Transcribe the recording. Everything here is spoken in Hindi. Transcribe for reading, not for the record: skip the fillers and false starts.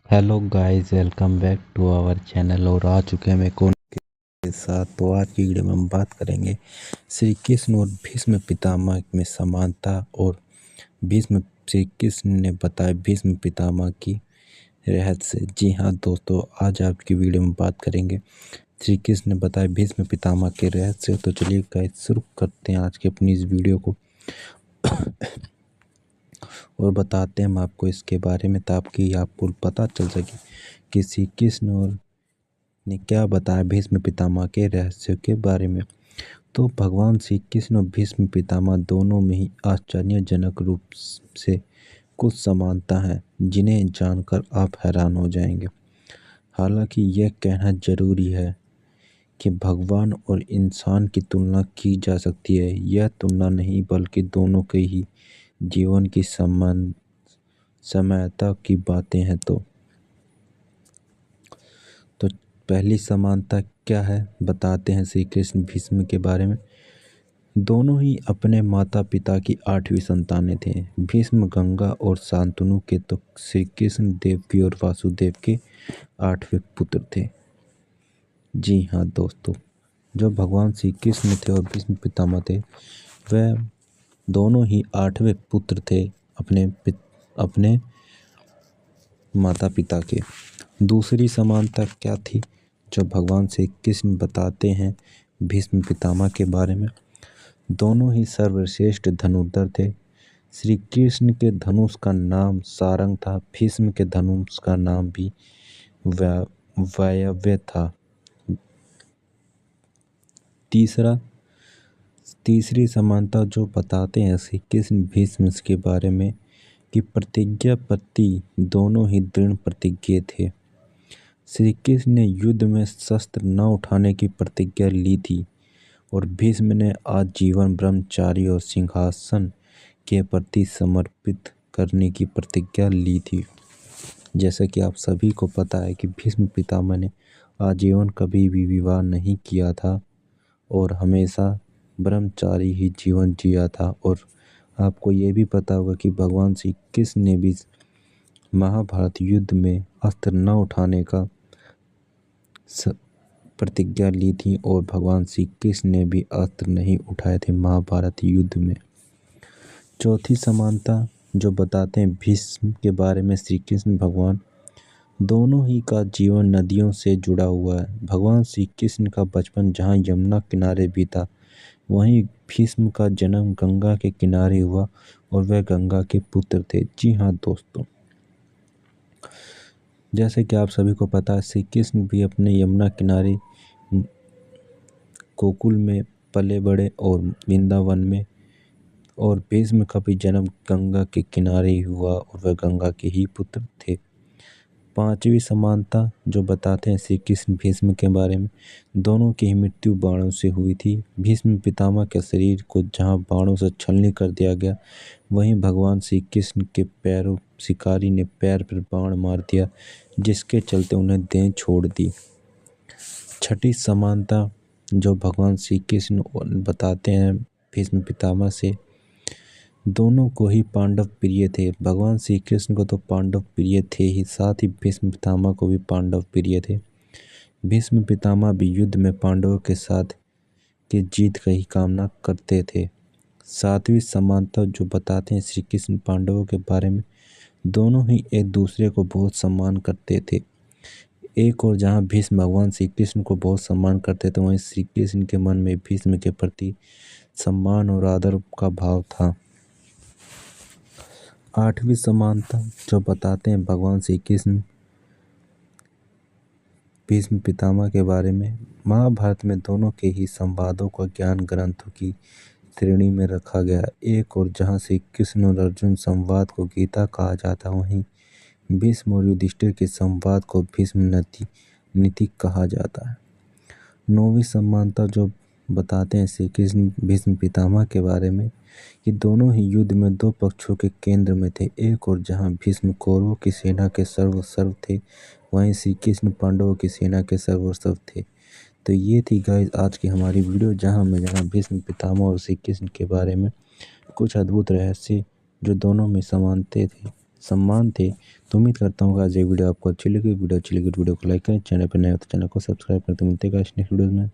Hello guys, welcome back to our channel. और आ चुके हैं मैं कौन के साथ। तो आज की वीडियो में हम बात करेंगे श्री कृष्ण और भीष्म पितामह में समानता और भीष्म श्री कृष्ण ने बताया भीष्म पितामह की रहस्य। जी हाँ दोस्तों, आज आपकी वीडियो में बात करेंगे श्री कृष्ण ने बताया भीष्म पितामह के रहस्य। तो चलिए गाइस शुरू करते हैं आज की अपनी इस वीडियो को और बताते हैं हम आपको इसके बारे में, ताकि आपको पता चल सके कि श्री कृष्ण और ने क्या बताया भीष्म पितामह के रहस्य के बारे में। तो भगवान श्री कृष्ण और भीष्म पितामह दोनों में ही आश्चर्यजनक रूप से कुछ समानता है, जिन्हें जानकर आप हैरान हो जाएंगे। हालांकि यह कहना जरूरी है कि भगवान और इंसान की तुलना की जा सकती है, यह तुलना नहीं बल्कि दोनों के ही जीवन की समानता की बातें हैं। तो पहली समानता क्या है बताते हैं श्री कृष्ण भीष्म के बारे में। दोनों ही अपने माता पिता की 8वीं संतानें थे। भीष्म गंगा और शांतनु के, तो श्री कृष्ण देवकी और वासुदेव के 8वें पुत्र थे। जी हाँ दोस्तों, जो भगवान श्री कृष्ण थे और भीष्म पितामह थे, वह दोनों ही 8वें पुत्र थे अपने माता पिता के। दूसरी समानता क्या थी जो भगवान श्री कृष्ण बताते हैं भीष्म पितामह के बारे में। दोनों ही सर्वश्रेष्ठ धनुर्धर थे। श्री कृष्ण के धनुष का नाम सारंग था, भीष्म के धनुष का नाम भी वायव्य था। तीसरी समानता जो बताते हैं श्री कृष्ण भीष्म के बारे में कि प्रतिज्ञा प्रति दोनों ही दृढ़ प्रतिज्ञ थे। श्री कृष्ण ने युद्ध में शस्त्र न उठाने की प्रतिज्ञा ली थी और भीष्म ने आजीवन ब्रह्मचारी और सिंहासन के प्रति समर्पित करने की प्रतिज्ञा ली थी। जैसा कि आप सभी को पता है कि भीष्म पितामह ने आजीवन कभी भी विवाह नहीं किया था और हमेशा ब्रह्मचारी ही जीवन जिया था। और आपको ये भी पता होगा कि भगवान श्री कृष्ण ने भी महाभारत युद्ध में अस्त्र न उठाने का प्रतिज्ञा ली थी और भगवान श्री कृष्ण ने भी अस्त्र नहीं उठाए थे महाभारत युद्ध में। चौथी समानता जो बताते हैं भीष्म के बारे में श्री कृष्ण भगवान दोनों ही का जीवन नदियों से जुड़ा हुआ है। भगवान श्री कृष्ण का बचपन जहाँ यमुना किनारे बीता, वहीं भीष्म का जन्म गंगा के किनारे हुआ और वह गंगा के पुत्र थे। जी हाँ दोस्तों, जैसे कि आप सभी को पता है श्री कृष्ण भी अपने यमुना किनारे गोकुल में पले बड़े और वृंदावन में, और भीष्म का भी जन्म गंगा के किनारे ही हुआ और वह गंगा के ही पुत्र थे। पांचवी समानता जो बताते हैं श्री कृष्ण भीष्म के बारे में, दोनों की ही मृत्यु बाणों से हुई थी। भीष्म पितामह के शरीर को जहां बाणों से छलनी कर दिया गया, वहीं भगवान श्री कृष्ण के पैरों शिकारी ने पैर पर बाण मार दिया, जिसके चलते उन्हें देह छोड़ दी। छठी समानता जो भगवान श्री कृष्ण बताते हैं भीष्म पितामह से, दोनों को ही पांडव प्रिय थे। भगवान श्री कृष्ण को तो पांडव प्रिय थे ही, साथ ही भीष्म पितामह को भी पांडव प्रिय थे। भीष्म पितामह भी युद्ध में पांडवों के साथ की जीत का ही कामना करते थे। सातवीं समानता जो बताते हैं श्री कृष्ण पांडवों के बारे में, दोनों ही एक दूसरे को बहुत सम्मान करते थे। एक और जहाँ भीष्म भगवान श्री कृष्ण को बहुत सम्मान करते थे, वहीं श्री कृष्ण के मन में भीष्म के प्रति सम्मान और आदर का भाव था। आठवीं समानता जो बताते हैं भगवान श्री कृष्ण भीष्म पितामह के बारे में, महाभारत में दोनों के ही संवादों को ज्ञान ग्रंथों की श्रेणी में रखा गया। एक और जहाँ श्री कृष्ण और अर्जुन संवाद को गीता कहा जाता, वहीं भीष्म और युधिष्ठिर के संवाद को भीष्म नीति कहा जाता है। नौवीं समानता जो बताते हैं श्री कृष्ण भीष्म पितामह के बारे में कि दोनों ही युद्ध में दो पक्षों के केंद्र में थे। एक और जहां भीष्म कौरवों की सेना के सर्व थे, वहीं श्री कृष्ण पांडवों की सेना के सर्व थे। तो ये थी गाइस आज की हमारी वीडियो, जहां मैं जाना भीष्म पितामह और श्री कृष्ण के बारे में कुछ अद्भुत रहस्य जो दोनों में समानते थे सम्मान थे। तो उम्मीद करता हूँ कि आज ये वीडियो आपको अच्छी लगी। वीडियो अच्छी लगी तो वीडियो को लाइक करें, चैनल पर नए हो तो चैनल को सब्सक्राइब करें। तो मिलते हैं नेक्स्ट वीडियो में।